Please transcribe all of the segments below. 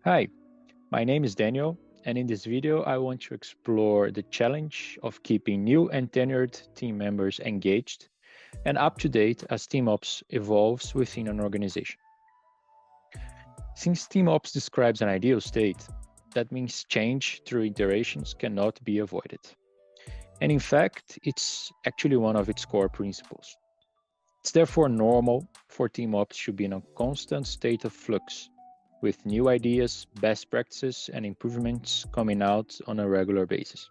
Hi, my name is Daniel, and in this video, I want to explore the challenge of keeping new and tenured team members engaged and up to date as TeamOps evolves within an organization. Since TeamOps describes an ideal state, that means change through iterations cannot be avoided. And in fact, it's actually one of its core principles. It's therefore normal for TeamOps to be in a constant state of flux, with new ideas, best practices, and improvements coming out on a regular basis.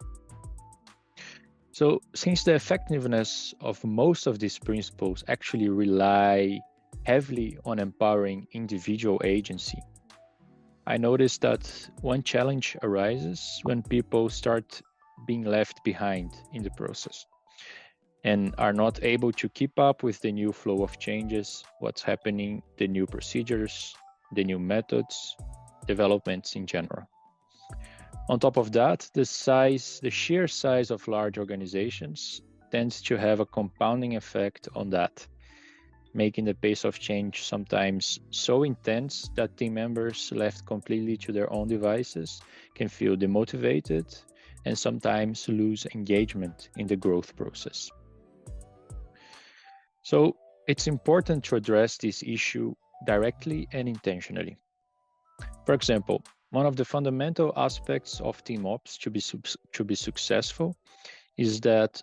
So, since the effectiveness of most of these principles actually rely heavily on empowering individual agency, I noticed that one challenge arises when people start being left behind in the process and are not able to keep up with the new flow of changes, what's happening, the new procedures, the new methods, developments in general. On top of that, the sheer size of large organizations tends to have a compounding effect on that, making the pace of change sometimes so intense that team members left completely to their own devices can feel demotivated and sometimes lose engagement in the growth process. So it's important to address this issue directly and intentionally. For example, one of the fundamental aspects of TeamOps to be successful is that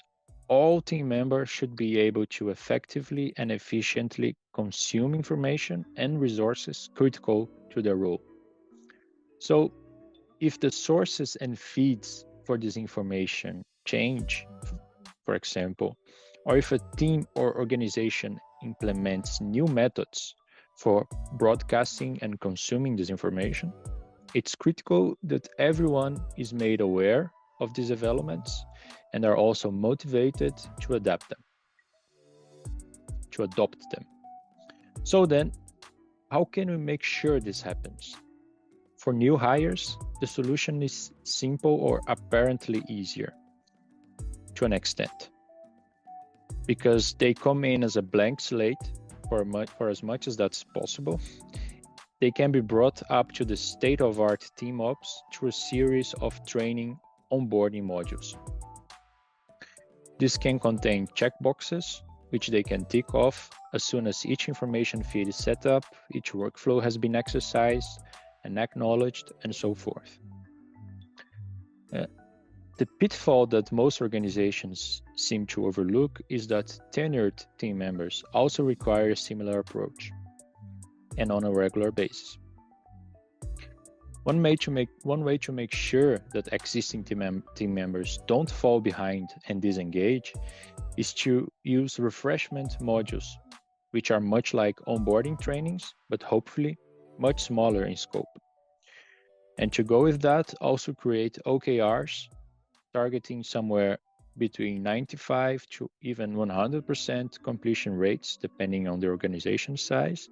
all team members should be able to effectively and efficiently consume information and resources critical to their role. So if the sources and feeds for this information change, for example, or if a team or organization implements new methods for broadcasting and consuming this information, it's critical that everyone is made aware of these developments and are also motivated to adopt them. So then, how can we make sure this happens? For new hires, the solution is simple or apparently easier to an extent, because they come in as a blank slate for as much as that's possible. They can be brought up to the state-of-art TeamOps through a series of training onboarding modules. This can contain checkboxes, which they can tick off as soon as each information feed is set up, each workflow has been exercised and acknowledged, and so forth. The pitfall that most organizations seem to overlook is that tenured team members also require a similar approach, and on a regular basis. One way to make sure that existing team members don't fall behind and disengage is to use refreshment modules, which are much like onboarding trainings, but hopefully much smaller in scope. And to go with that, also create OKRs targeting somewhere between 95 to even 100% completion rates, depending on the organization size.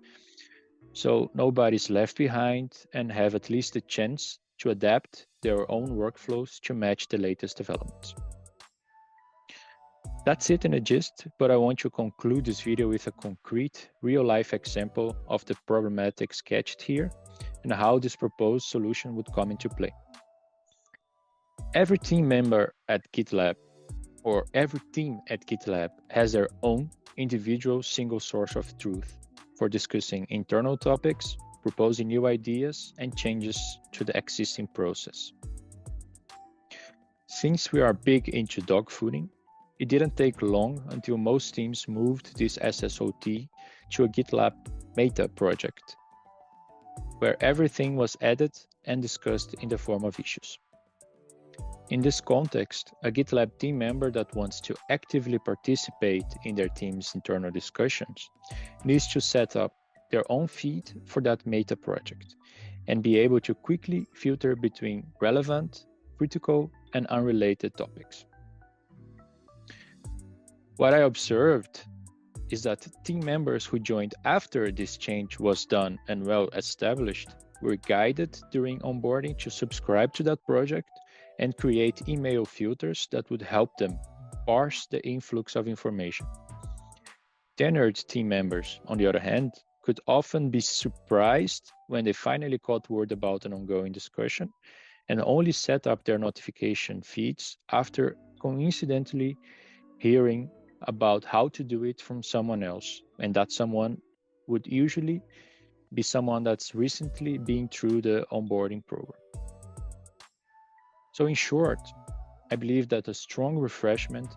So nobody's left behind and have at least a chance to adapt their own workflows to match the latest developments. That's it in a gist, but I want to conclude this video with a concrete, real-life example of the problematic sketched here and how this proposed solution would come into play. Every team member at GitLab or every team at GitLab has their own individual single source of truth for discussing internal topics, proposing new ideas, and changes to the existing process. Since we are big into dogfooding, it didn't take long until most teams moved this SSOT to a GitLab meta project, where everything was added and discussed in the form of issues. In this context, a GitLab team member that wants to actively participate in their team's internal discussions needs to set up their own feed for that meta project and be able to quickly filter between relevant, critical, and unrelated topics. What I observed is that team members who joined after this change was done and well established were guided during onboarding to subscribe to that project and create email filters that would help them parse the influx of information. Tenured team members, on the other hand, could often be surprised when they finally caught word about an ongoing discussion and only set up their notification feeds after coincidentally hearing about how to do it from someone else. And that someone would usually be someone that's recently been through the onboarding program. So in short, I believe that a strong refreshment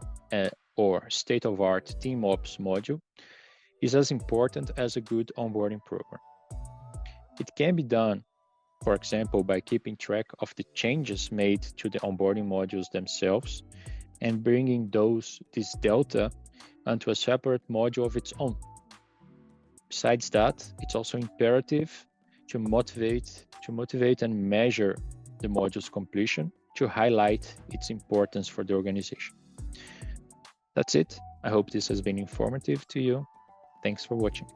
or state-of-art TeamOps module is as important as a good onboarding program. It can be done, for example, by keeping track of the changes made to the onboarding modules themselves and bringing this delta onto a separate module of its own. Besides that, it's also imperative to motivate and measure the module's completion to highlight its importance for the organization. That's it. I hope this has been informative to you. Thanks for watching.